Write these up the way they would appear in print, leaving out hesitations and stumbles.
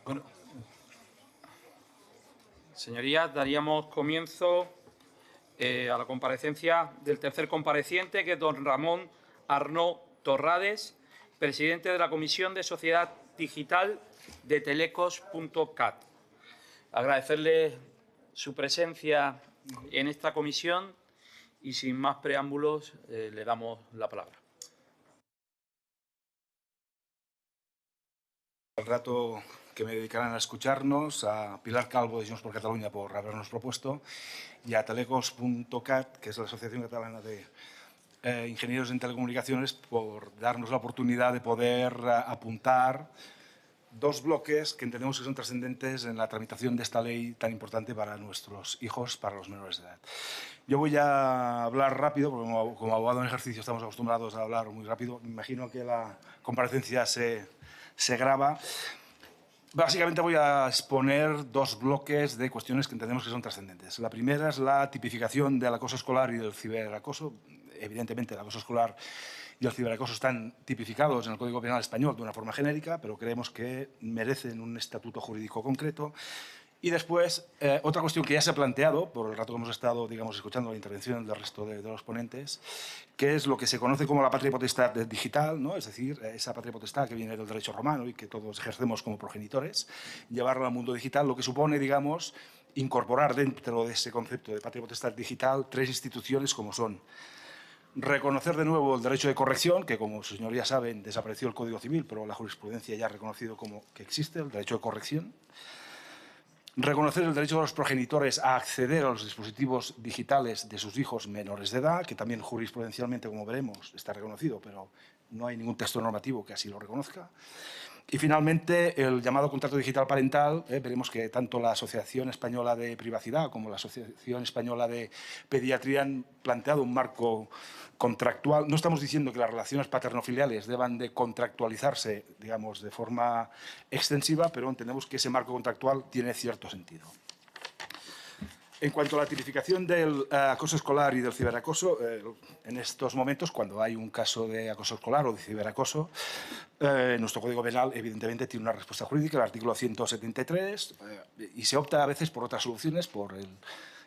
Bueno, señorías, daríamos comienzo a la comparecencia del tercer compareciente, que es don Ramón Arnó Torrades, presidente de la Comisión de Sociedad Digital de Telecos.cat. Agradecerle su presencia en esta comisión y, sin más preámbulos, le damos la palabra. El rato que me dedicarán a escucharnos, a Pilar Calvo de Junts por Cataluña por habernos propuesto y a Telecos.cat, que es la Asociación Catalana de Ingenieros en Telecomunicaciones, por darnos la oportunidad de poder apuntar dos bloques que entendemos que son trascendentes en la tramitación de esta ley tan importante para nuestros hijos, para los menores de edad. Yo voy a hablar rápido, porque como abogado en ejercicio estamos acostumbrados a hablar muy rápido. Me imagino que la comparecencia se graba. Básicamente voy a exponer dos bloques de cuestiones que entendemos que son trascendentes. La primera es la tipificación del acoso escolar y del ciberacoso. Evidentemente, el acoso escolar y el ciberacoso están tipificados en el Código Penal español de una forma genérica, pero creemos que merecen un estatuto jurídico concreto. Y después, otra cuestión que ya se ha planteado, por el rato que hemos estado, digamos, escuchando la intervención del resto de los ponentes, que es lo que se conoce como la patria potestad digital, ¿no? Es decir, esa patria potestad que viene del derecho romano y que todos ejercemos como progenitores, llevarla al mundo digital, lo que supone, digamos, incorporar dentro de ese concepto de patria potestad digital tres instituciones como son reconocer de nuevo el derecho de corrección, que como sus señorías saben, desapareció el Código Civil, pero la jurisprudencia ya ha reconocido como que existe el derecho de corrección. Reconocer el derecho de los progenitores a acceder a los dispositivos digitales de sus hijos menores de edad, que también jurisprudencialmente, como veremos, está reconocido, pero no hay ningún texto normativo que así lo reconozca. Y finalmente, el llamado contrato digital parental. Veremos que tanto la Asociación Española de Privacidad como la Asociación Española de Pediatría han planteado un marco contractual. No estamos diciendo que las relaciones paterno-filiales deban de contractualizarse, digamos, de forma extensiva, pero entendemos que ese marco contractual tiene cierto sentido. En cuanto a la tipificación del acoso escolar y del ciberacoso, en estos momentos, cuando hay un caso de acoso escolar o de ciberacoso, nuestro Código Penal, evidentemente, tiene una respuesta jurídica, el artículo 173, y se opta a veces por otras soluciones, por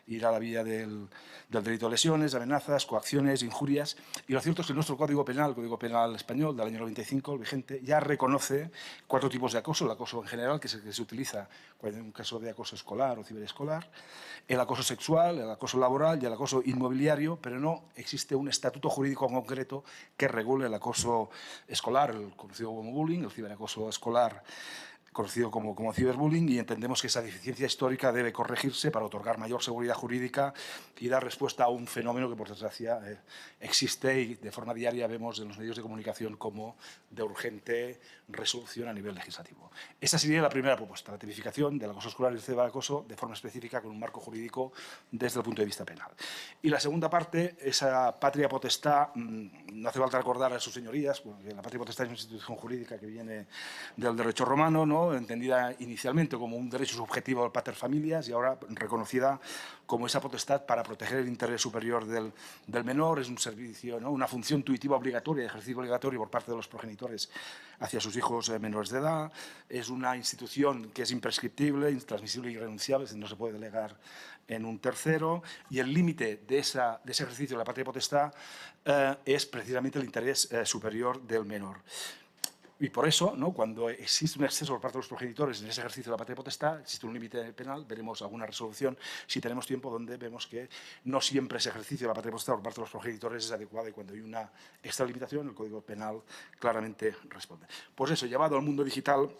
ir a la vía del delito de lesiones, amenazas, coacciones, injurias. Y lo cierto es que nuestro Código Penal, el Código Penal español del año 95, el vigente, ya reconoce cuatro tipos de acoso. El acoso en general, que es el que se utiliza cuando hay un caso de acoso escolar o ciberescolar, el acoso sexual, el acoso laboral y el acoso inmobiliario, pero no existe un estatuto jurídico concreto que regule el acoso escolar, el conocido como bullying, el ciberacoso escolar, conocido como ciberbullying, y entendemos que esa deficiencia histórica debe corregirse para otorgar mayor seguridad jurídica y dar respuesta a un fenómeno que, por desgracia, existe y de forma diaria vemos en los medios de comunicación como de urgente resolución a nivel legislativo. Esa sería la primera propuesta, la tipificación del acoso escolar y el ciberacoso de forma específica con un marco jurídico desde el punto de vista penal. Y la segunda parte, esa patria potestad, no hace falta recordar a sus señorías, porque la patria potestad es una institución jurídica que viene del derecho romano, ¿no? Entendida inicialmente como un derecho subjetivo del pater familias y ahora reconocida como esa potestad para proteger el interés superior del menor. Es un servicio, ¿no? Una función tuitiva obligatoria, de ejercicio obligatorio por parte de los progenitores hacia sus hijos menores de edad. Es una institución que es imprescriptible, intransmisible y irrenunciable, no se puede delegar en un tercero, y el límite de ese ejercicio de la patria potestad es precisamente el interés superior del menor. Y por eso, ¿no?, cuando existe un exceso por parte de los progenitores en ese ejercicio de la patria potestad, existe un límite penal, veremos alguna resolución, si tenemos tiempo, donde vemos que no siempre ese ejercicio de la patria potestad por parte de los progenitores es adecuado y cuando hay una extralimitación, el Código Penal claramente responde. Pues eso, llevado al mundo digital,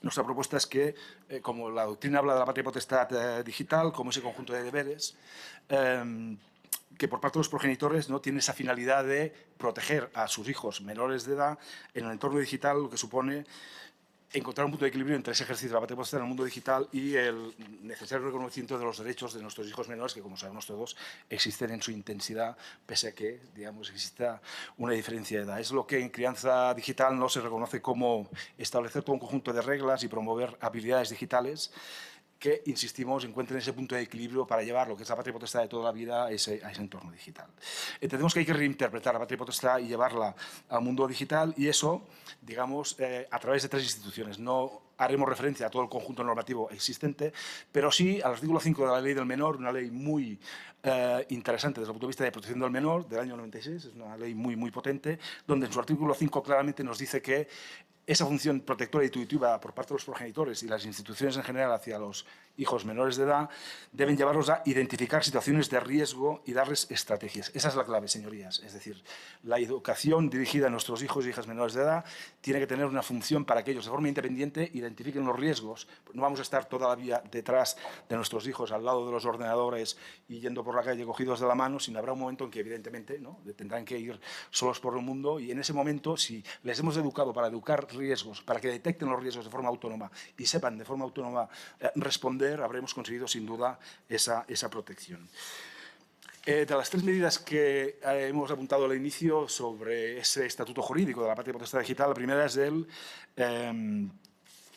nuestra propuesta es que, como la doctrina habla de la patria potestad digital, como ese conjunto de deberes, que por parte de los progenitores, ¿no?, tiene esa finalidad de proteger a sus hijos menores de edad en el entorno digital, lo que supone encontrar un punto de equilibrio entre ese ejercicio de la patria potestad en el mundo digital y el necesario reconocimiento de los derechos de nuestros hijos menores, que, como sabemos todos, existen en su intensidad, pese a que, digamos, exista una diferencia de edad. Es lo que en crianza digital no se reconoce como establecer todo un conjunto de reglas y promover habilidades digitales que, insistimos, encuentren ese punto de equilibrio para llevar lo que es la patria potestad de toda la vida a ese entorno digital. Entendemos que hay que reinterpretar la patria potestad y llevarla al mundo digital, y eso, digamos, a través de 3 instituciones. No haremos referencia a todo el conjunto normativo existente, pero sí al artículo 5 de la Ley del Menor, una ley muy interesante desde el punto de vista de protección del menor, del año 96, es una ley muy, muy potente, donde en su artículo 5 claramente nos dice que esa función protectora y tuitiva por parte de los progenitores y las instituciones en general hacia los hijos menores de edad deben llevarlos a identificar situaciones de riesgo y darles estrategias. Esa es la clave, señorías. Es decir, la educación dirigida a nuestros hijos e hijas menores de edad tiene que tener una función para que ellos, de forma independiente, identifiquen los riesgos. No vamos a estar toda la vida detrás de nuestros hijos, al lado de los ordenadores y yendo por la calle cogidos de la mano, sino habrá un momento en que, evidentemente, ¿no?, tendrán que ir solos por el mundo, y en ese momento, si les hemos educado para educar riesgos, para que detecten los riesgos de forma autónoma y sepan de forma autónoma responder, habremos conseguido sin duda esa protección. De las 3 medidas que hemos apuntado al inicio sobre ese estatuto jurídico de la patria potestad digital, la primera es el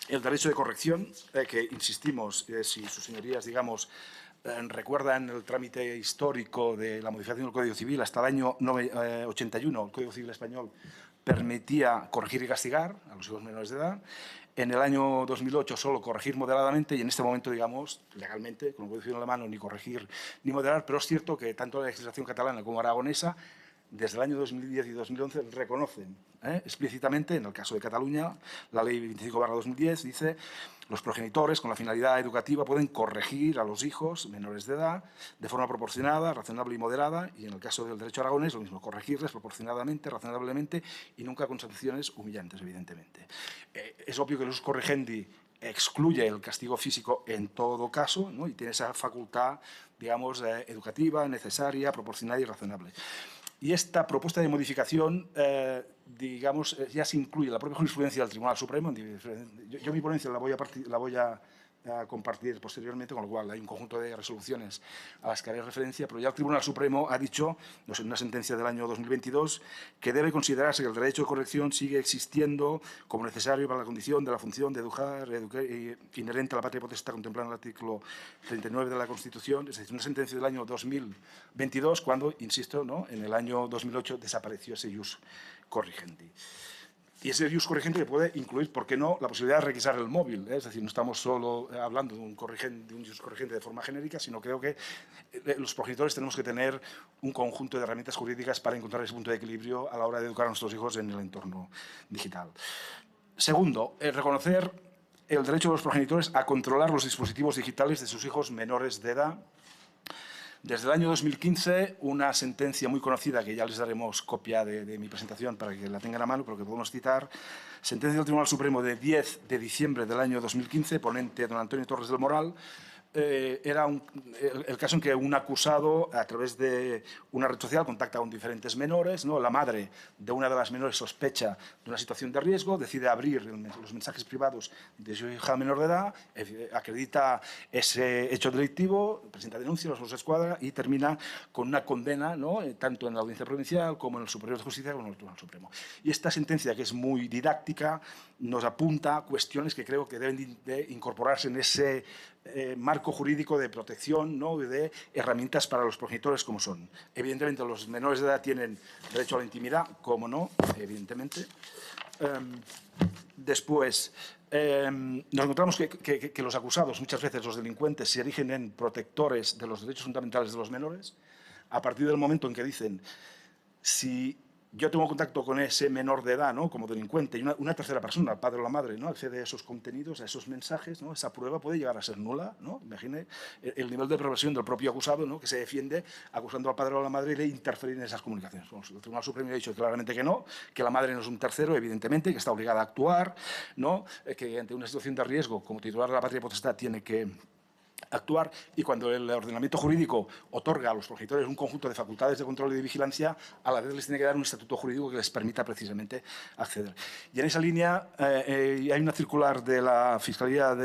derecho de corrección, que, insistimos, si sus señorías, digamos, recuerdan el trámite histórico de la modificación del Código Civil, hasta el año 81, el Código Civil español permitía corregir y castigar a los hijos menores de edad. En el año 2008 solo corregir moderadamente, y en este momento, digamos, legalmente, con el Código Civil en la mano, ni corregir ni moderar, pero es cierto que tanto la legislación catalana como aragonesa, desde el año 2010 y 2011, reconocen explícitamente, en el caso de Cataluña, la Ley 25/2010 dice: los progenitores, con la finalidad educativa, pueden corregir a los hijos menores de edad de forma proporcionada, razonable y moderada, y en el caso del derecho aragonés, lo mismo, corregirles proporcionadamente, razonablemente y nunca con sanciones humillantes, evidentemente. Es obvio que el ius corrigendi excluye el castigo físico en todo caso, ¿no?, y tiene esa facultad, digamos, educativa, necesaria, proporcionada y razonable. Y esta propuesta de modificación, digamos, ya se incluye en la propia jurisprudencia del Tribunal Supremo. Yo mi ponencia la voy a compartir posteriormente, con lo cual hay un conjunto de resoluciones a las que haré referencia, pero ya el Tribunal Supremo ha dicho, no sé, en una sentencia del año 2022, que debe considerarse que el derecho de corrección sigue existiendo como necesario para la condición de la función de educar inherente a la patria potestad contemplada en el artículo 39 de la Constitución. Es decir, una sentencia del año 2022, cuando, insisto, ¿no?, en el año 2008 desapareció ese ius corrigendi. Y ese ius corrigendi que puede incluir, ¿por qué no?, la posibilidad de requisar el móvil. Es decir, no estamos solo hablando de un ius corrigendi de forma genérica, sino creo que los progenitores tenemos que tener un conjunto de herramientas jurídicas para encontrar ese punto de equilibrio a la hora de educar a nuestros hijos en el entorno digital. Segundo, reconocer el derecho de los progenitores a controlar los dispositivos digitales de sus hijos menores de edad. Desde el año 2015, una sentencia muy conocida, que ya les daremos copia de mi presentación para que la tengan a mano, pero que podemos citar, sentencia del Tribunal Supremo de 10 de diciembre del año 2015, ponente don Antonio Torres del Moral, era el caso en que un acusado, a través de una red social, contacta con diferentes menores, ¿no? La madre de una de las menores sospecha de una situación de riesgo, decide abrir los mensajes privados de su hija menor de edad, acredita ese hecho delictivo, presenta denuncia a los Mossos d'Esquadra y termina con una condena, ¿no?, tanto en la Audiencia Provincial como en el Superior de Justicia como en el Tribunal Supremo. Y esta sentencia, que es muy didáctica, nos apunta cuestiones que creo que deben de incorporarse en ese marco jurídico de protección, ¿no?, y de herramientas para los progenitores, como son. Evidentemente, los menores de edad tienen derecho a la intimidad, como no, evidentemente. Después, nos encontramos que los acusados, muchas veces los delincuentes, se erigen en protectores de los derechos fundamentales de los menores, a partir del momento en que dicen: si yo tengo contacto con ese menor de edad, ¿no?, como delincuente, y una tercera persona, el padre o la madre, ¿no?, accede a esos contenidos, a esos mensajes, ¿no?, esa prueba puede llegar a ser nula, ¿no? Imagine el nivel de perversión del propio acusado, ¿no?, que se defiende acusando al padre o a la madre de interferir en esas comunicaciones. Bueno, el Tribunal Supremo ha dicho claramente que no, que la madre no es un tercero, evidentemente, que está obligada a actuar, ¿no?, que ante una situación de riesgo, como titular de la patria potestad, tiene que actuar, y cuando el ordenamiento jurídico otorga a los progenitores un conjunto de facultades de control y de vigilancia, a la vez les tiene que dar un estatuto jurídico que les permita precisamente acceder. Y en esa línea hay una circular de la Fiscalía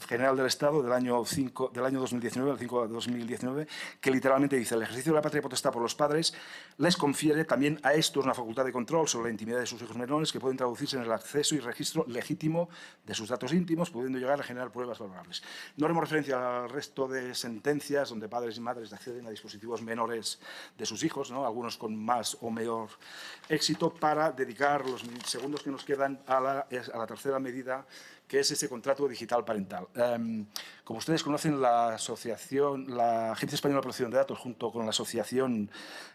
General del Estado del año 2019, el 5 de 2019, que literalmente dice: el ejercicio de la patria y potestad por los padres les confiere también a estos una facultad de control sobre la intimidad de sus hijos menores que pueden traducirse en el acceso y registro legítimo de sus datos íntimos, pudiendo llegar a generar pruebas valorables. No haremos referencia al resto de sentencias donde padres y madres acceden a dispositivos menores de sus hijos, ¿no?, algunos con más o mayor éxito, para dedicar los segundos que nos quedan a la tercera medida, que es ese contrato digital parental. Como ustedes conocen, la Agencia Española de Protección de Datos, junto con la Asociación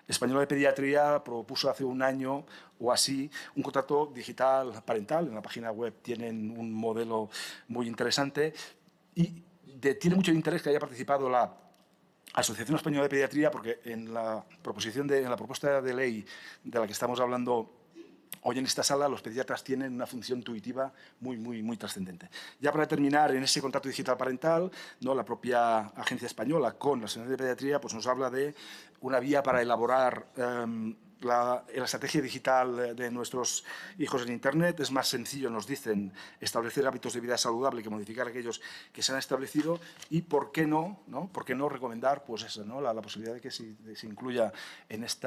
Española de Pediatría, propuso hace un año o así un contrato digital parental. En la página web tienen un modelo muy interesante y tiene mucho interés que haya participado la Asociación Española de Pediatría, porque en la propuesta de ley de la que estamos hablando hoy en esta sala, los pediatras tienen una función intuitiva muy trascendente. Ya para terminar, en ese contrato digital parental, ¿no?, la propia agencia española con la Asociación de Pediatría pues nos habla de una vía para elaborar la estrategia digital de nuestros hijos en Internet. Es más sencillo, nos dicen, establecer hábitos de vida saludable que modificar aquellos que se han establecido, y ¿por qué no recomendar pues eso, ¿no?, la posibilidad de que se incluya en este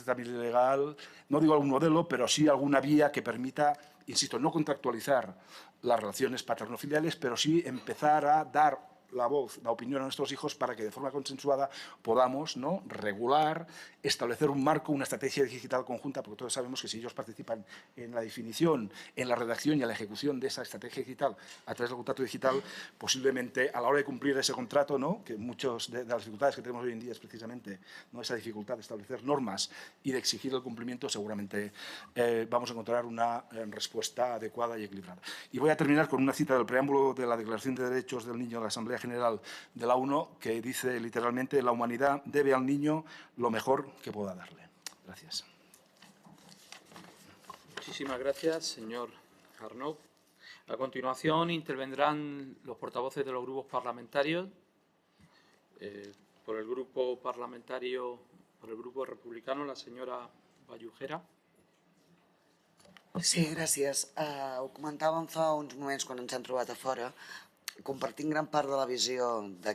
trámite legal, no digo algún modelo, pero sí alguna vía que permita, insisto, no contractualizar las relaciones paterno-filiales, pero sí empezar a dar la voz, la opinión a nuestros hijos para que de forma consensuada podamos, ¿no?, regular, establecer un marco, una estrategia digital conjunta, porque todos sabemos que si ellos participan en la definición, en la redacción y en la ejecución de esa estrategia digital a través del contrato digital, posiblemente a la hora de cumplir ese contrato, ¿no?, que muchas de las dificultades que tenemos hoy en día es precisamente, ¿no?, esa dificultad de establecer normas y de exigir el cumplimiento, seguramente vamos a encontrar una respuesta adecuada y equilibrada. Y voy a terminar con una cita del preámbulo de la Declaración de Derechos del Niño de la Asamblea General de la ONU, que dice literalmente: la humanidad debe al niño lo mejor que pueda darle. Gracias. Muchísimas gracias, señor Arnaud. A continuación intervendrán los portavoces de los grupos parlamentarios. Por el grupo republicano, la senyora Vallujera. Sí, gràcies. Ho comentàvem fa uns moments quan ens hem trobat a fora, compartint gran part de la visió de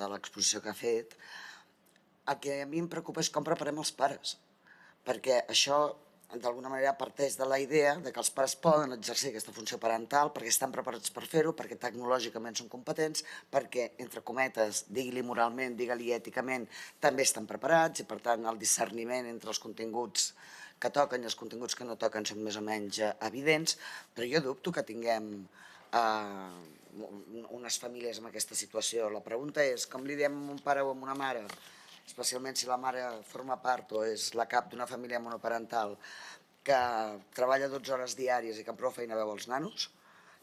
l'exposició que ha fet. El que a mi em preocupa és com preparem els pares, perquè això d'alguna manera parteix de la idea de que els pares poden exercir aquesta funció parental perquè estan preparats per fer-ho, perquè tecnològicament són competents, perquè, entre cometes, digue-li moralment, digue-li èticament, també estan preparats, i per tant el discerniment entre els continguts que toquen i els continguts que no toquen són més o menys evidents, però jo dubto que tinguem unes famílies en aquesta situació. La pregunta és, com li diem a un pare o a una mare, especialment si la mare forma part o és la cap d'una família monoparental, que treballa 12 hores diàries i que amb prou feina veu els nanos,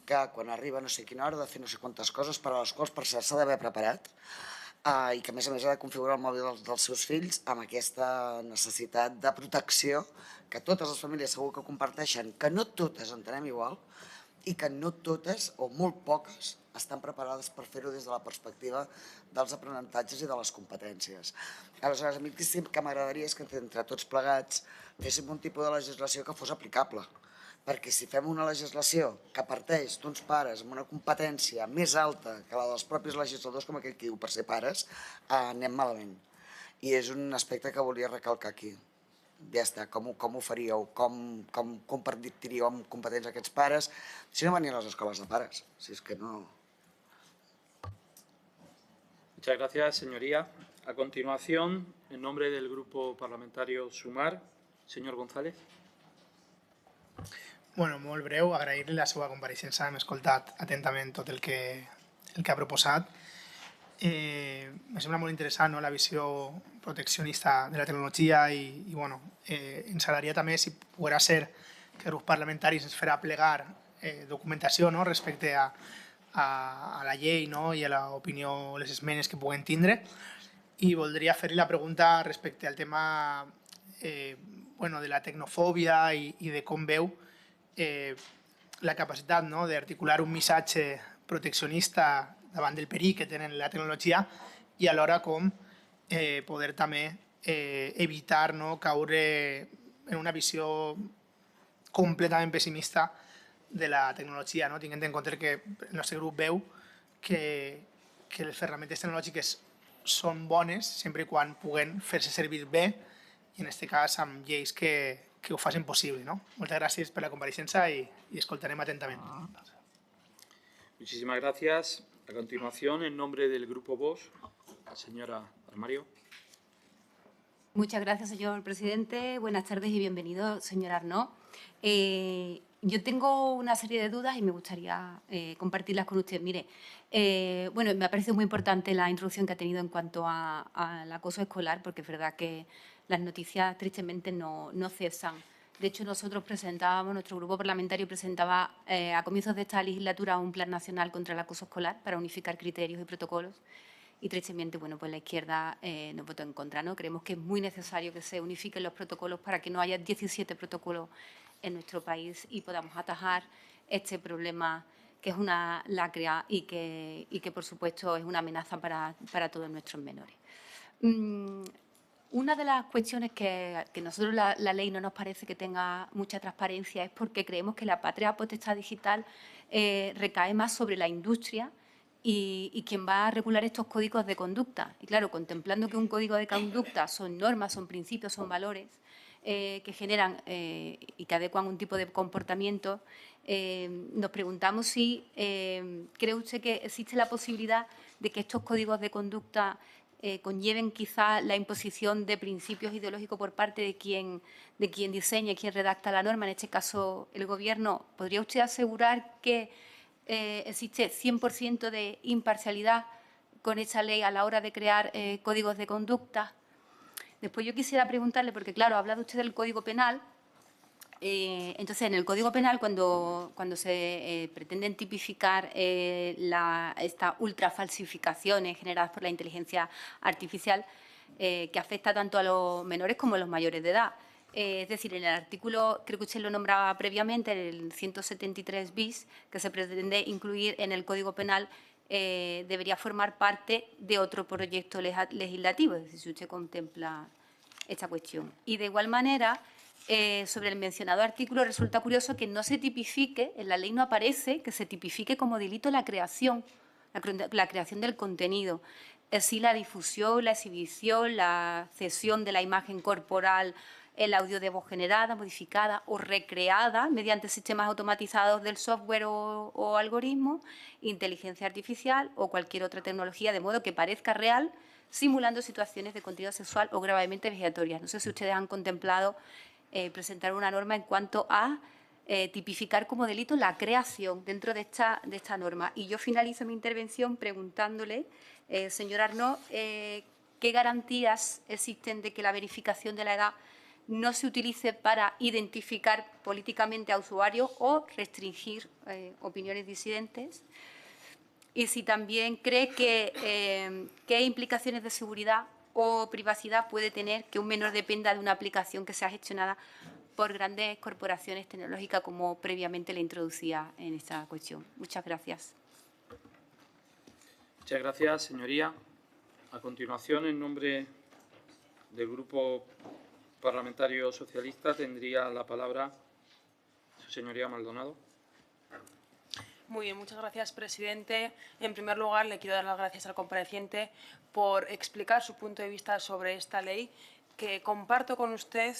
que quan arriba no sé quina hora ha de fer no sé quantes coses per a les quals per cert s'ha d'haver preparat, i que a més ha de configurar el mòbil dels seus fills amb aquesta necessitat de protecció que totes les famílies segur que comparteixen, que no totes entenem igual i que no totes, o molt poques, estan preparades per fer-ho des de la perspectiva dels aprenentatges i de les competències. Aleshores, a mi el que m'agradaria és que entre tots plegats féssim un tipus de legislació que fos aplicable, perquè si fem una legislació que parteix d'uns pares amb una competència més alta que la dels propis legisladors, com aquell que diu per ser pares, anem malament. I és un aspecte que volia recalcar aquí. Ja està, com ho faríeu, com compartiríeu amb competents aquests pares, si no venien a les escoles de pares, si és que no... Muchas gracias, señoría. A continuación, en nombre del Grupo Parlamentario Sumar, señor González. Bueno, molt breu, agrair-li la seva compareixença. Hem escoltat atentament tot el que ha proposat. Me sembla molt interessant, no?, la visió proteccionista de la tecnologia i bueno, ens agradaria també, si poguera ser, que els grups parlamentaris ens farà plegar documentació, no?, respecte a la llei, no?, i a l'opinió, les esmenes que puguen tindre. I voldria fer-li la pregunta respecte al tema bueno, de la tecnofòbia i de com veu la capacitat, no?, d'articular un missatge proteccionista davant del perill que tenen la tecnologia i alhora com poder també evitar no, caure en una visió completament pessimista de la tecnologia, no? Tinguent en compte que el nostre grup veu que les ferramentes tecnològiques són bones sempre quan puguen fer-se servir bé i en aquest cas amb lleis que ho facin possible. ¿No? Moltes gràcies per la compareixença i escoltarem atentament. Muchísimas gracias. A continuación, en nombre del Grupo Vox, la señora Armario. Muchas gracias, señor presidente. Buenas tardes y bienvenido, señor Arnaud. Yo tengo una serie de dudas y me gustaría compartirlas con usted. Mire, bueno, me ha parecido muy importante la introducción que ha tenido en cuanto al acoso escolar, porque es verdad que las noticias tristemente no cesan. De hecho, nuestro grupo parlamentario presentaba a comienzos de esta legislatura un plan nacional contra el acoso escolar para unificar criterios y protocolos. Y tristemente, bueno, pues la izquierda nos votó en contra, ¿no? Creemos que es muy necesario que se unifiquen los protocolos para que no haya 17 protocolos en nuestro país y podamos atajar este problema que es una lacra y que por supuesto, es una amenaza para todos nuestros menores. Una de las cuestiones que nosotros la ley no nos parece que tenga mucha transparencia es porque creemos que la patria potestad digital recae más sobre la industria y quien va a regular estos códigos de conducta. Y claro, contemplando que un código de conducta son normas, son principios, son valores que generan y que adecuan un tipo de comportamiento, nos preguntamos si cree usted que existe la posibilidad de que estos códigos de conducta conlleven quizá la imposición de principios ideológicos por parte de quien diseña y quien redacta la norma, en este caso el Gobierno. ¿Podría usted asegurar que existe 100% de imparcialidad con esta ley a la hora de crear códigos de conducta? Después yo quisiera preguntarle, porque claro, ha hablado usted del Código Penal. Entonces, en el Código Penal, cuando se pretenden tipificar estas ultrafalsificaciones generadas por la inteligencia artificial, que afecta tanto a los menores como a los mayores de edad. Es decir, en el artículo, creo que usted lo nombraba previamente, el 173 bis, que se pretende incluir en el Código Penal, debería formar parte de otro proyecto legislativo, es decir, si usted contempla esta cuestión. Y de igual manera, sobre el mencionado artículo, resulta curioso que no se tipifique, en la ley no aparece que se tipifique como delito la creación del contenido. Es decir, la difusión, la exhibición, la cesión de la imagen corporal, el audio de voz generada, modificada o recreada mediante sistemas automatizados del software o algoritmo, inteligencia artificial o cualquier otra tecnología, de modo que parezca real, simulando situaciones de contenido sexual o gravemente vejatorias. No sé si ustedes han contemplado presentar una norma en cuanto a tipificar como delito la creación dentro de esta norma. Y yo finalizo mi intervención preguntándole, señor Arnaud, ¿qué garantías existen de que la verificación de la edad no se utilice para identificar políticamente a usuarios o restringir opiniones disidentes? Y si también cree que qué implicaciones de seguridad o privacidad puede tener que un menor dependa de una aplicación que sea gestionada por grandes corporaciones tecnológicas, como previamente le introducía en esta cuestión. Muchas gracias. Muchas gracias, señoría. A continuación, en nombre del Grupo Parlamentario Socialista, tendría la palabra su señoría Maldonado. Muy bien, muchas gracias, presidente. En primer lugar, le quiero dar las gracias al compareciente por explicar su punto de vista sobre esta ley, que comparto con usted,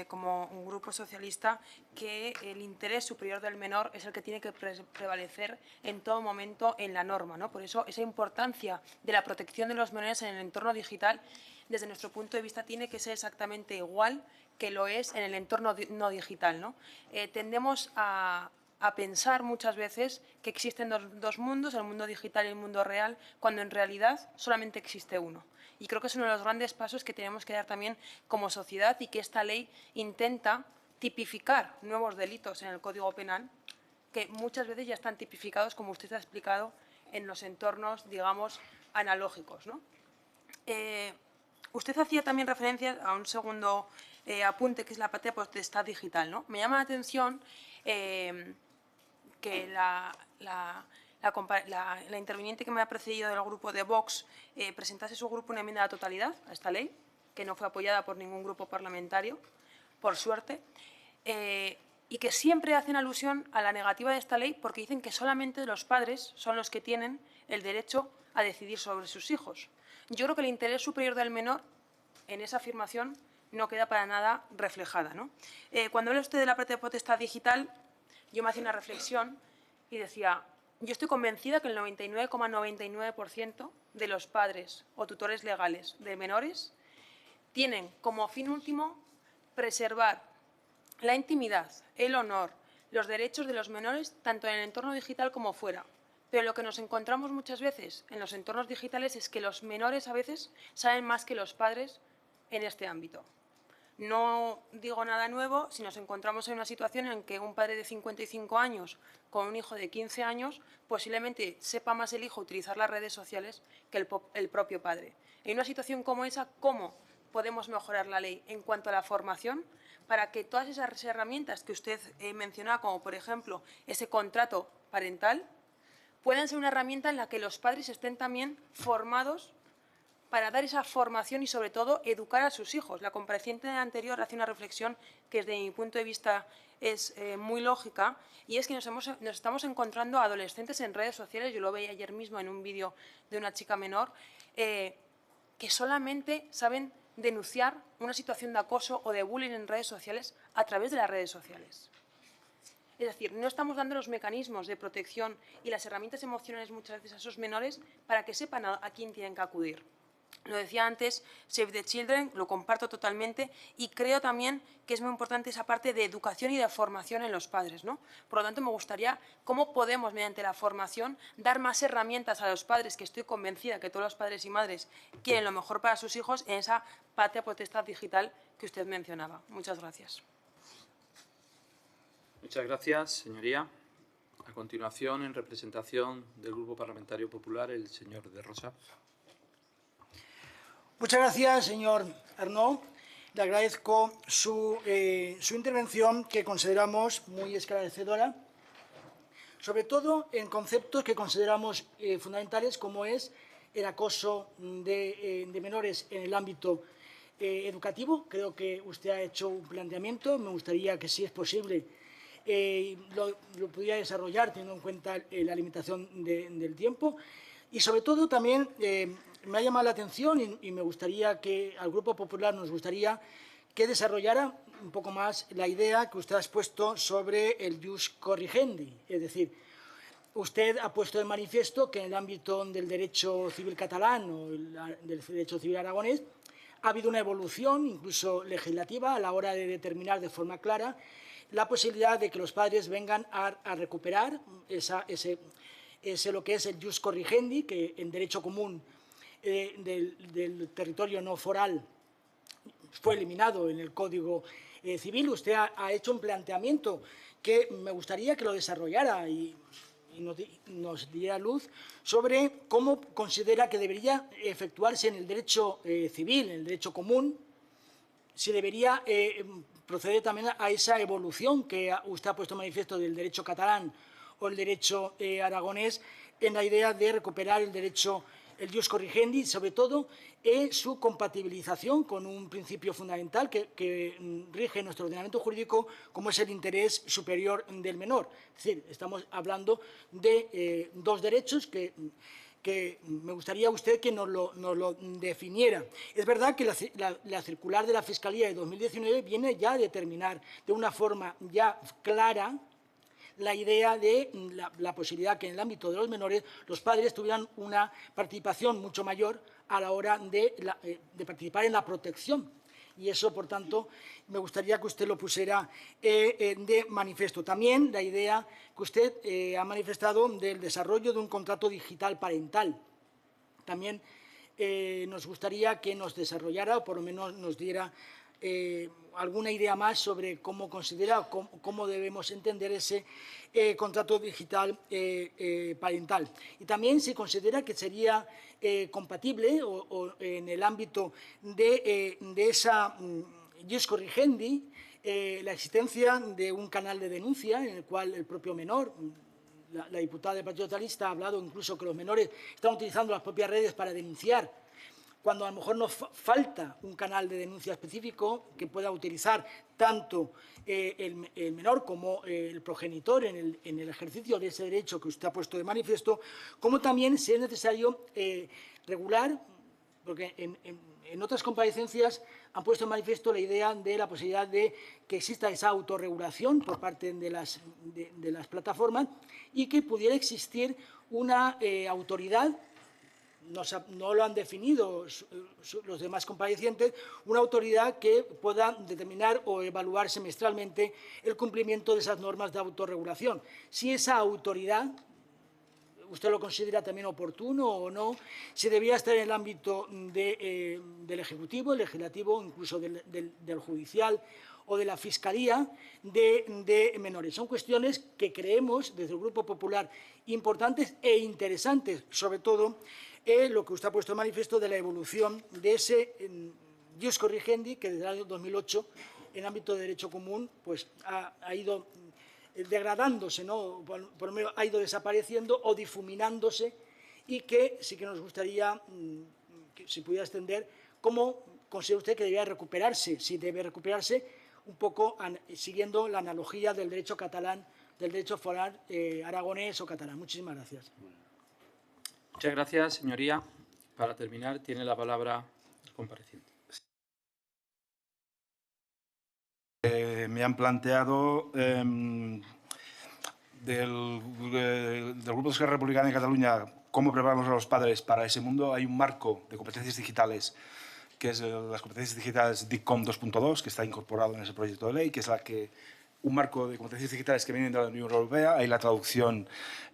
como un grupo socialista, que el interés superior del menor es el que tiene que prevalecer en todo momento en la norma, ¿no? Por eso, esa importancia de la protección de los menores en el entorno digital, desde nuestro punto de vista, tiene que ser exactamente igual que lo es en el entorno no digital, ¿no? Tendemos a pensar muchas veces que existen dos mundos, el mundo digital y el mundo real, cuando en realidad solamente existe uno. Y creo que es uno de los grandes pasos que tenemos que dar también como sociedad, y que esta ley intenta tipificar nuevos delitos en el Código Penal que muchas veces ya están tipificados, como usted ha explicado, en los entornos, digamos, analógicos, ¿no? Usted hacía también referencia a un segundo apunte, que es la patria potestad digital, ¿no? Me llama la atención que la interviniente que me ha precedido del grupo de Vox presentase su grupo una enmienda a la totalidad a esta ley, que no fue apoyada por ningún grupo parlamentario, por suerte, y que siempre hacen alusión a la negativa de esta ley porque dicen que solamente los padres son los que tienen el derecho a decidir sobre sus hijos. Yo creo que el interés superior del menor en esa afirmación no queda para nada reflejada, ¿no? Cuando habla usted de la potestad digital, yo me hacía una reflexión y decía, yo estoy convencida que el 99,99% de los padres o tutores legales de menores tienen como fin último preservar la intimidad, el honor, los derechos de los menores, tanto en el entorno digital como fuera. Pero lo que nos encontramos muchas veces en los entornos digitales es que los menores a veces saben más que los padres en este ámbito. No digo nada nuevo si nos encontramos en una situación en que un padre de 55 años con un hijo de 15 años posiblemente sepa más el hijo utilizar las redes sociales que el propio padre. En una situación como esa, ¿cómo podemos mejorar la ley en cuanto a la formación para que todas esas herramientas que usted mencionaba, como por ejemplo ese contrato parental, puedan ser una herramienta en la que los padres estén también formados para dar esa formación y, sobre todo, educar a sus hijos? La compareciente anterior hace una reflexión que, desde mi punto de vista, es muy lógica, y es que nos estamos encontrando adolescentes en redes sociales, yo lo veía ayer mismo en un vídeo de una chica menor, que solamente saben denunciar una situación de acoso o de bullying en redes sociales a través de las redes sociales. Es decir, no estamos dando los mecanismos de protección y las herramientas emocionales muchas veces a esos menores para que sepan a quién tienen que acudir. Lo decía antes, Save the Children, lo comparto totalmente, y creo también que es muy importante esa parte de educación y de formación en los padres, ¿no? Por lo tanto, me gustaría cómo podemos, mediante la formación, dar más herramientas a los padres, que estoy convencida que todos los padres y madres quieren lo mejor para sus hijos, en esa patria potestad digital que usted mencionaba. Muchas gracias. Muchas gracias, señoría. A continuación, en representación del Grupo Parlamentario Popular, el señor de Rosa. Muchas gracias, señor Arnaud. Le agradezco su intervención, que consideramos muy esclarecedora, sobre todo en conceptos que consideramos fundamentales, como es el acoso de menores en el ámbito educativo. Creo que usted ha hecho un planteamiento. Me gustaría que, si es posible, lo pudiera desarrollar teniendo en cuenta la limitación del tiempo. Y, sobre todo, también me ha llamado la atención y me gustaría que al Grupo Popular nos gustaría que desarrollara un poco más la idea que usted ha expuesto sobre el jus corrigendi. Es decir, usted ha puesto de manifiesto que en el ámbito del derecho civil catalán o del derecho civil aragonés ha habido una evolución, incluso legislativa, a la hora de determinar de forma clara la posibilidad de que los padres vengan a recuperar lo que es el jus corrigendi, que en derecho común del territorio no foral fue eliminado en el Código Civil. Usted ha hecho un planteamiento que me gustaría que lo desarrollara y nos diera luz sobre cómo considera que debería efectuarse en el derecho civil, en el derecho común, si debería proceder también a esa evolución que usted ha puesto en manifiesto del derecho catalán o el derecho aragonés, en la idea de recuperar el derecho, el jus corrigendi, sobre todo su compatibilización con un principio fundamental que rige nuestro ordenamiento jurídico, como es el interés superior del menor. Es decir, estamos hablando de dos derechos que me gustaría usted que nos lo definiera. Es verdad que la circular de la Fiscalía de 2019 viene ya a determinar de una forma ya clara la idea de la posibilidad que en el ámbito de los menores los padres tuvieran una participación mucho mayor a la hora de participar en la protección. Y eso, por tanto, me gustaría que usted lo pusiera de manifiesto. También la idea que usted ha manifestado del desarrollo de un contrato digital parental. También nos gustaría que nos desarrollara, o por lo menos nos diera alguna idea más sobre cómo considera, cómo debemos entender ese contrato digital parental. Y también si considera que sería compatible o en el ámbito de esa jus corrigendi la existencia de un canal de denuncia en el cual el propio menor la diputada del Partido Socialista ha hablado incluso que los menores están utilizando las propias redes para denunciar, cuando a lo mejor nos falta un canal de denuncia específico que pueda utilizar tanto el menor como el progenitor en el ejercicio de ese derecho que usted ha puesto de manifiesto, como también si es necesario regular, porque en otras comparecencias han puesto en manifiesto la idea de la posibilidad de que exista esa autorregulación por parte de las plataformas y que pudiera existir una autoridad. No lo han definido los demás comparecientes, una autoridad que pueda determinar o evaluar semestralmente el cumplimiento de esas normas de autorregulación. Si esa autoridad, usted lo considera también oportuno o no, si debería estar en el ámbito del Ejecutivo, el Legislativo, incluso del Judicial o de la Fiscalía de Menores. Son cuestiones que creemos desde el Grupo Popular importantes e interesantes, sobre todo lo que usted ha puesto en manifiesto de la evolución de ese ius corrigendi que desde el año 2008 en el ámbito de derecho común pues, ha ido degradándose, ¿no? Por lo menos ha ido desapareciendo o difuminándose y que sí que nos gustaría que se pudiera extender cómo considera usted que debería recuperarse, si debe recuperarse un poco siguiendo la analogía del derecho catalán, del derecho foral aragonés o catalán. Muchísimas gracias. Muchas gracias, señoría. Para terminar, tiene la palabra el compareciente. Me han planteado del Grupo de Esquerra Republicana de Cataluña cómo preparamos a los padres para ese mundo. Hay un marco de competencias digitales que es las competencias digitales DICOM 2.2, que está incorporado en ese proyecto de ley, que es un marco de competencias digitales que vienen de la Unión Europea. Hay la traducción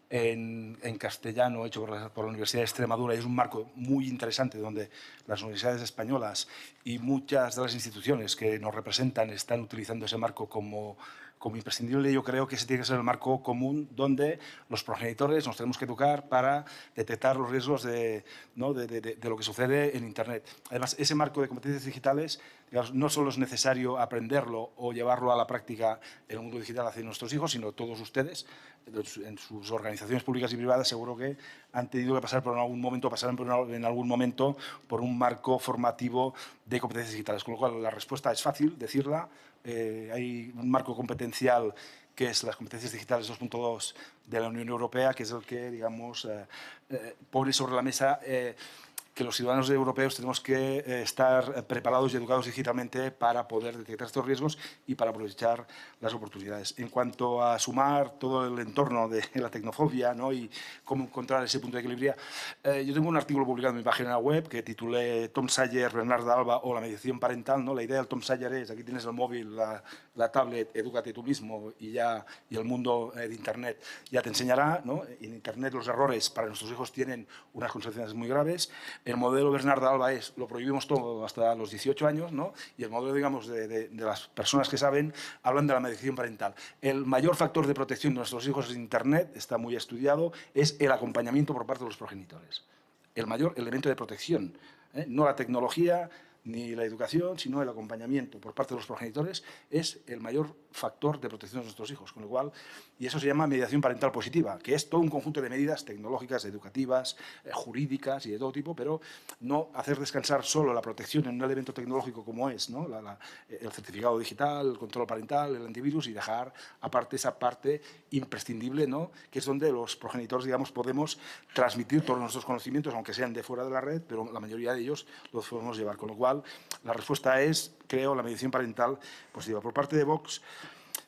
en castellano hecho por la Universidad de Extremadura y es un marco muy interesante donde las universidades españolas y muchas de las instituciones que nos representan están utilizando ese marco como imprescindible. Yo creo que ese tiene que ser el marco común donde los progenitores nos tenemos que educar para detectar los riesgos de lo que sucede en Internet. Además, ese marco de competencias digitales, digamos, no solo es necesario aprenderlo o llevarlo a la práctica en el mundo digital hacia nuestros hijos, sino todos ustedes, en sus organizaciones públicas y privadas, seguro que han tenido que pasar por algún momento, pasarán en algún momento por un marco formativo de competencias digitales. Con lo cual, la respuesta es fácil decirla. Hay un marco competencial que es las competencias digitales 2.2 de la Unión Europea, que es el que, digamos, pone sobre la mesa que los ciudadanos europeos tenemos que estar preparados y educados digitalmente para poder detectar estos riesgos y para aprovechar las oportunidades. En cuanto a sumar todo el entorno de la tecnofobia, ¿no? Y cómo encontrar ese punto de equilibrio, yo tengo un artículo publicado en mi página web que titulé Tom Sawyer, Bernarda Alba o la mediación parental, ¿no? La idea del Tom Sawyer es, aquí tienes el móvil, la tablet, edúcate tú mismo y el mundo de Internet ya te enseñará, ¿no? En Internet los errores para nuestros hijos tienen unas consecuencias muy graves. El modelo Bernarda Alba es, lo prohibimos todo hasta los 18 años, ¿no? Y el modelo, digamos, de las personas que saben, hablan de la mediación parental. El mayor factor de protección de nuestros hijos en Internet, está muy estudiado, es el acompañamiento por parte de los progenitores. El mayor elemento de protección, no la tecnología ni la educación, sino el acompañamiento por parte de los progenitores es el mayor factor de protección de nuestros hijos. Con lo cual, y eso se llama mediación parental positiva, que es todo un conjunto de medidas tecnológicas, educativas, jurídicas y de todo tipo, pero no hacer descansar solo la protección en un elemento tecnológico como es, ¿no? El certificado digital, el control parental, el antivirus, y dejar aparte esa parte imprescindible, ¿no? Que es donde los progenitores, digamos, podemos transmitir todos nuestros conocimientos, aunque sean de fuera de la red, pero la mayoría de ellos los podemos llevar. Con lo cual, la respuesta es, creo, la mediación parental positiva. Por parte de Vox,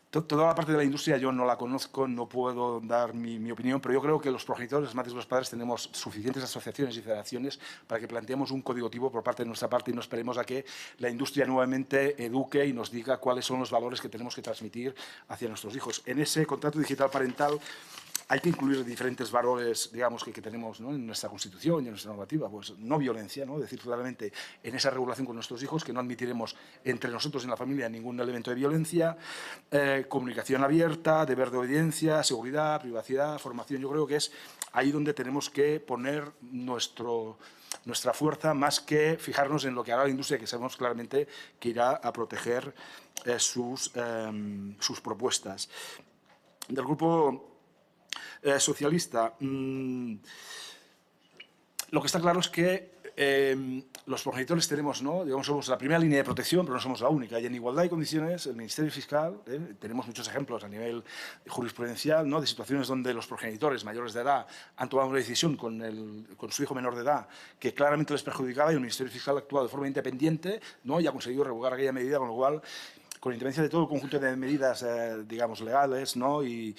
toda la parte de la industria yo no la conozco, no puedo dar mi opinión, pero yo creo que los progenitores, las madres y los padres, tenemos suficientes asociaciones y federaciones para que planteemos un código tipo por parte de nuestra parte y no esperemos a que la industria nuevamente eduque y nos diga cuáles son los valores que tenemos que transmitir hacia nuestros hijos. En ese contrato digital parental hay que incluir diferentes valores, digamos, que tenemos, ¿no? En nuestra Constitución y en nuestra normativa. Pues no violencia, ¿no? Decir claramente en esa regulación con nuestros hijos que no admitiremos entre nosotros en la familia ningún elemento de violencia, comunicación abierta, deber de obediencia, seguridad, privacidad, formación. Yo creo que es ahí donde tenemos que poner nuestra fuerza, más que fijarnos en lo que hará la industria, que sabemos claramente que irá a proteger sus propuestas. Del grupo socialista, lo que está claro es que los progenitores tenemos, ¿no? Digamos, somos la primera línea de protección, pero no somos la única. Y en igualdad de condiciones, el Ministerio Fiscal, tenemos muchos ejemplos a nivel jurisprudencial, ¿no? De situaciones donde los progenitores mayores de edad han tomado una decisión con su hijo menor de edad que claramente les perjudicaba y el Ministerio Fiscal ha actuado de forma independiente, ¿no? Y ha conseguido revocar aquella medida, con lo cual, con la intervención de todo el conjunto de medidas, digamos, legales, ¿no? y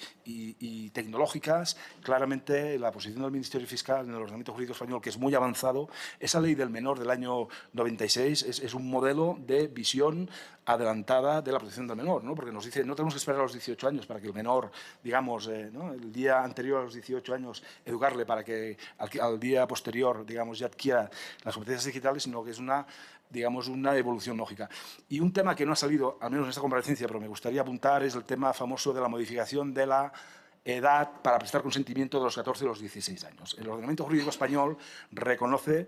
tecnológicas, claramente la posición del Ministerio Fiscal en el ordenamiento jurídico español, que es muy avanzado, esa ley del menor del año 96 es un modelo de visión adelantada de la protección del menor, ¿no? Porque nos dice, no tenemos que esperar a los 18 años para que el menor, digamos, ¿no? El día anterior a los 18 años, educarle para que al día posterior, digamos, ya adquiera las competencias digitales, sino que es una evolución lógica. Y un tema que no ha salido, al menos en esta comparecencia, pero me gustaría apuntar, es el tema famoso de la modificación de la edad para prestar consentimiento de los 14 a los 16 años. El ordenamiento jurídico español reconoce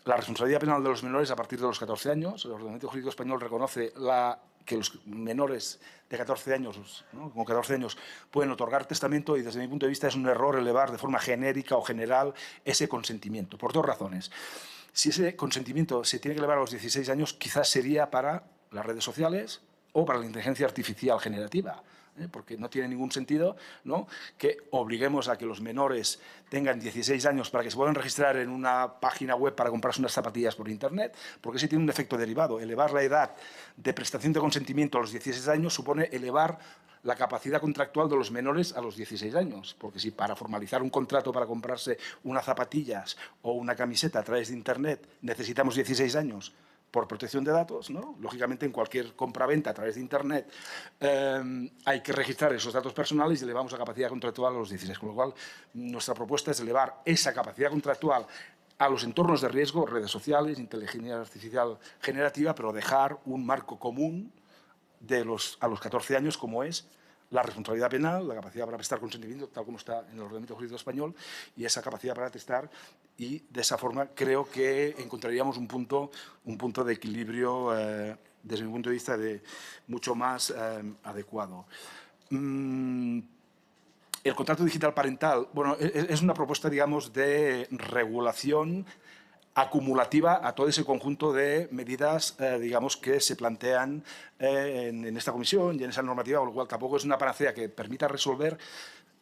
la responsabilidad penal de los menores a partir de los 14 años. El ordenamiento jurídico español reconoce que los menores de 14 años, ¿no? Con 14 años, pueden otorgar testamento y, desde mi punto de vista, es un error elevar de forma genérica o general ese consentimiento, por dos razones. Si ese consentimiento se tiene que elevar a los 16 años, quizás sería para las redes sociales o para la inteligencia artificial generativa, porque no tiene ningún sentido, ¿no? Que obliguemos a que los menores tengan 16 años para que se puedan registrar en una página web para comprarse unas zapatillas por Internet, porque ese tiene un efecto derivado. Elevar la edad de prestación de consentimiento a los 16 años supone elevar la capacidad contractual de los menores a los 16 años, porque si para formalizar un contrato para comprarse unas zapatillas o una camiseta a través de Internet necesitamos 16 años por protección de datos, ¿no? Lógicamente, en cualquier compraventa a través de Internet hay que registrar esos datos personales y elevamos la capacidad contractual a los 16, con lo cual nuestra propuesta es elevar esa capacidad contractual a los entornos de riesgo, redes sociales, inteligencia artificial generativa, pero dejar un marco común a los 14 años, como es la responsabilidad penal, la capacidad para prestar consentimiento, tal como está en el ordenamiento jurídico español, y esa capacidad para atestar, y de esa forma creo que encontraríamos un punto de equilibrio, desde mi punto de vista, mucho más adecuado. El contrato digital parental, bueno, es una propuesta, digamos, de regulación acumulativa a todo ese conjunto de medidas, digamos, que se plantean en esta comisión y en esa normativa, con lo cual tampoco es una panacea que permita resolver,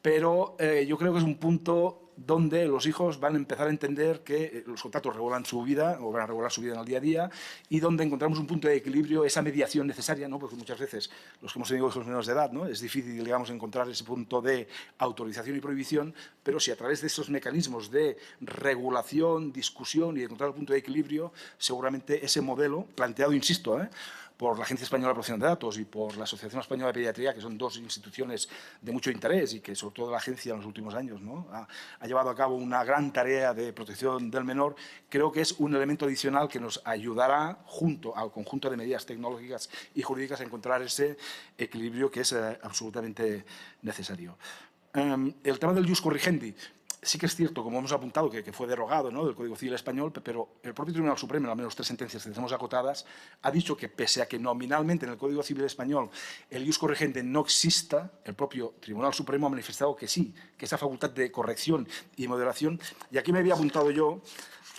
pero yo creo que es un punto donde los hijos van a empezar a entender que los contratos regulan su vida, o van a regular su vida en el día a día, y donde encontramos un punto de equilibrio, esa mediación necesaria, ¿no? Porque muchas veces los que hemos tenido hijos menores de edad, ¿no? Es difícil, digamos, encontrar ese punto de autorización y prohibición, pero si a través de esos mecanismos de regulación, discusión y encontrar el punto de equilibrio, seguramente ese modelo, planteado, insisto, por la Agencia Española de Protección de Datos y por la Asociación Española de Pediatría, que son dos instituciones de mucho interés y que, sobre todo, la agencia en los últimos años, ¿no? ha llevado a cabo una gran tarea de protección del menor, creo que es un elemento adicional que nos ayudará, junto al conjunto de medidas tecnológicas y jurídicas, a encontrar ese equilibrio que es absolutamente necesario. El tema del ius corrigendi. Sí que es cierto, como hemos apuntado, que fue derogado, ¿no?, del Código Civil español, pero el propio Tribunal Supremo, en al menos 3 sentencias que tenemos acotadas, ha dicho que, pese a que nominalmente en el Código Civil español el ius corrigendi no exista, el propio Tribunal Supremo ha manifestado que sí, que esa facultad de corrección y moderación. Y aquí me había apuntado yo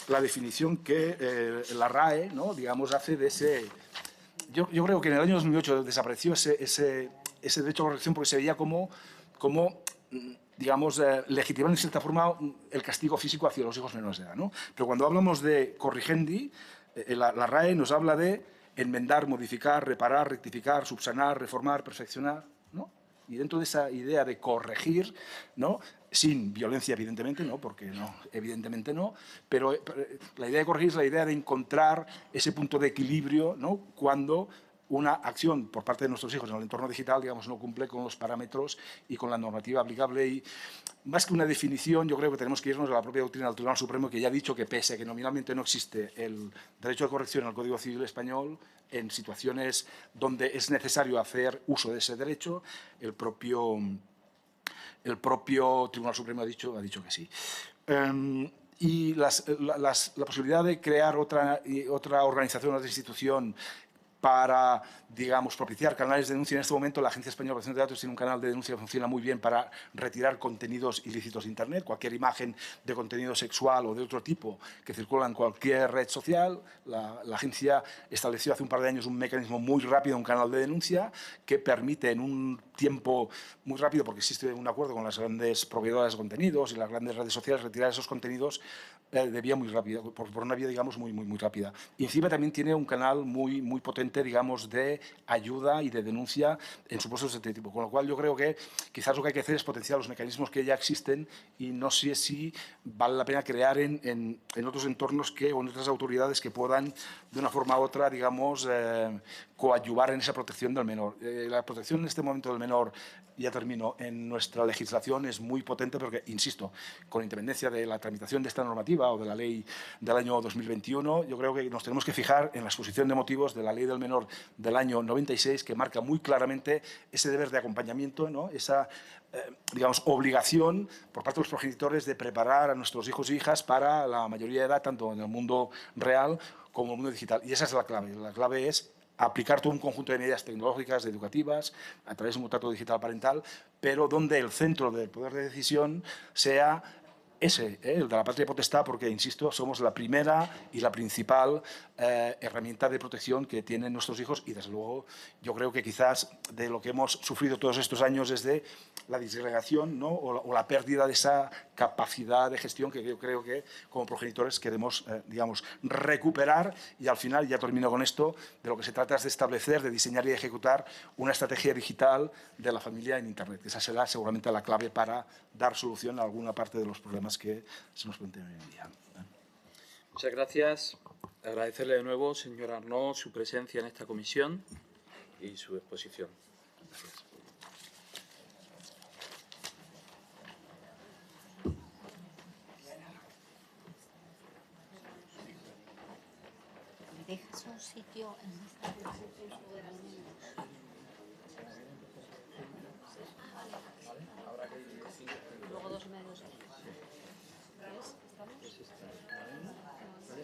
la definición que la RAE, ¿no?, digamos, hace de ese... Yo creo que en el año 2008 desapareció ese derecho a corrección porque se veía como digamos, legitimar en cierta forma el castigo físico hacia los hijos menores de edad, ¿no? Pero cuando hablamos de corrigendi, la RAE nos habla de enmendar, modificar, reparar, rectificar, subsanar, reformar, perfeccionar, ¿no? Y dentro de esa idea de corregir, ¿no?, sin violencia, evidentemente, ¿no?, porque no, evidentemente no, pero la idea de corregir es la idea de encontrar ese punto de equilibrio, ¿no?, cuando una acción por parte de nuestros hijos en el entorno digital, digamos, no cumple con los parámetros y con la normativa aplicable. Y más que una definición, yo creo que tenemos que irnos a la propia doctrina del Tribunal Supremo, que ya ha dicho que, pese a que nominalmente no existe el derecho de corrección en el Código Civil español, en situaciones donde es necesario hacer uso de ese derecho, el propio Tribunal Supremo ha dicho que sí. Y la posibilidad de crear otra organización, otra institución para, digamos, propiciar canales de denuncia. En este momento la Agencia Española de Protección de Datos tiene un canal de denuncia que funciona muy bien para retirar contenidos ilícitos de Internet, cualquier imagen de contenido sexual o de otro tipo que circula en cualquier red social. La agencia estableció hace un par de años un mecanismo muy rápido, un canal de denuncia que permite en un tiempo muy rápido, porque existe un acuerdo con las grandes proveedoras de contenidos y las grandes redes sociales, retirar esos contenidos de vía muy rápida, por una vía, digamos, muy rápida. Y encima también tiene un canal muy potente, digamos, de ayuda y de denuncia en supuestos de este tipo. Con lo cual yo creo que quizás lo que hay que hacer es potenciar los mecanismos que ya existen y no sé si vale la pena crear en otros entornos o en otras autoridades que puedan, de una forma u otra, digamos, coadyuvar en esa protección del menor. La protección en este momento del menor, ya termino, en nuestra legislación es muy potente porque, insisto, con independencia de la tramitación de esta normativa o de la ley del año 2021, yo creo que nos tenemos que fijar en la exposición de motivos de la ley del menor del año 96, que marca muy claramente ese deber de acompañamiento, ¿no? Esa digamos, obligación por parte de los progenitores de preparar a nuestros hijos e hijas para la mayoría de edad, tanto en el mundo real como en el mundo digital. Y esa es la clave. La clave es aplicar todo un conjunto de medidas tecnológicas, educativas, a través de un contrato digital parental, pero donde el centro del poder de decisión sea ese, el de la patria potestad, porque, insisto, somos la primera y la principal herramienta de protección que tienen nuestros hijos y, desde luego, yo creo que quizás de lo que hemos sufrido todos estos años es de la disgregación, ¿no? o la pérdida de esa capacidad de gestión que yo creo que como progenitores queremos, digamos, recuperar. Y al final, ya termino con esto, de lo que se trata es de establecer, de diseñar y de ejecutar una estrategia digital de la familia en Internet. Esa será seguramente la clave para dar solución a alguna parte de los problemas que se nos plantean hoy en día. Muchas gracias. Agradecerle de nuevo, señor Arnaud, su presencia en esta comisión y su exposición. Gracias. Dejas un sitio en esta... Luego 2 medios.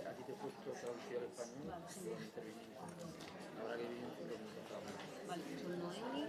Aquí te he puesto traducción al español. Ahora que viene, Vale, pues Noemi.